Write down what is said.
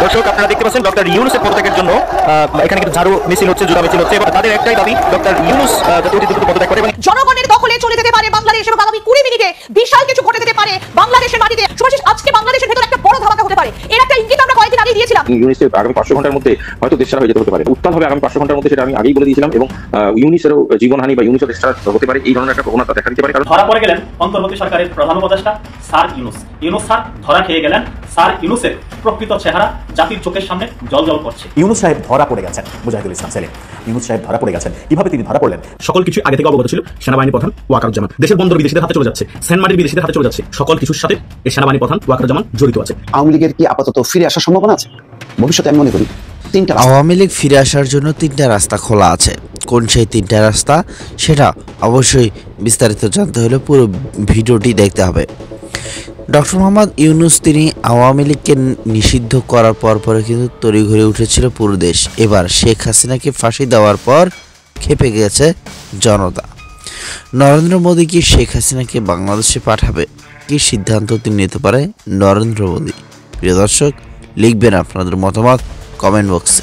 দর্শক আপনারা দেখতে পাচ্ছেন ডক্টর ইউনূসের পদত্যাগের জন্য এখানে কিন্তু ঝাড়ু মিছিল হচ্ছে, জুতা মিছিল হচ্ছে এবং তাদের একটাই দাবি ডক্টর ইউনূস যাতে অতি দ্রুত পদত্যাগ করে। জনগণের দখলে চলে যেতে পারে বাংলাদেশ এবং আগামী 20 মিনিটে বিশাল কিছু ঘটে যেতে পারে বাংলাদেশের মাটিতে। সুভাষিস, আজকে বাংলাদেশের ভেতর একটা বড় ধামাকা হতে পারে, এর একটা ইঙ্গিত আমরা কয়েকদিন আগে দিয়েছিলাম। ইউনূসের আগামী 500 ঘন্টার মধ্যে হয়তো দেশ ছাড়া হয়ে যেতে হতে পারে, উত্তাল হবে আগামী 500 ঘন্টার মধ্যে, সেটা আমি আগেই বলে দিয়েছিলাম। এবং ইউনূসেরও জীবনহানি বা ইউনূসের দেশ ছাড়া হতে পারে, এই ধরনের একটা প্রবণতা দেখা দিতে পারে। কারণ ধরা পড়ে গেলেন অন্তর্বর্তী সরকারের প্রধান উপদেষ্টা স্যার ইউনূস। ইউনূস স্যার ধরা খেয়ে গেলেন। স্যার ইউনূসের প্রকৃত চেহারা জাতির চোখের সামনে জ্বলজ্বল করছে। ইউনূস সাহেব ধরা পড়ে গেছেন, মুজাহিদুল ইসলাম সেলিম। ইউনূস সাহেব ধরা পড়ে গেছেন, কিভাবে তিনি ধরা পড়লেন? সকল কিছু আগে থেকে অবগত ছিল সেনাবাহিনী প্রধান ওয়াকারুজ্জামান। দেশের বন্দর বিদেশিদের হাতে চলে যাচ্ছে, সেন্টমার্টিন বিদেশিদের হাতে চলে যাচ্ছে, সকল কিছুর সাথে এই সেনাবাহিনী প্রধান ওয়াকারুজ্জামান জড়িত আছে। আওয়ামী লীগের কি আপাতত ফিরে আসার সম্ভাবনা আছে ভবিষ্যতে? আমি মনে করি আওয়ামী লীগ ফিরে আসার জন্য 3টা রাস্তা খোলা আছে। কোন সেই 3টা রাস্তা সেটা অবশ্যই বিস্তারিত জানতে হলে পুরো ভিডিওটি দেখতে হবে। ডক্টর মোহাম্মদ ইউনূস তিনি আওয়ামী লীগকে নিষিদ্ধ করার পরে কিন্তু তড়িঘড়ি উঠেছিল পুরো দেশ। এবার শেখ হাসিনাকে ফাঁসি দেওয়ার পর খেপে গেছে জনতা। নরেন্দ্র মোদী কি শেখ হাসিনাকে বাংলাদেশে পাঠাবে? কি সিদ্ধান্ত তিনি নিতে পারে নরেন্দ্র মোদী? প্রিয় দর্শক, লিখবেন আপনাদের মতামত কমেন্ট বক্সে।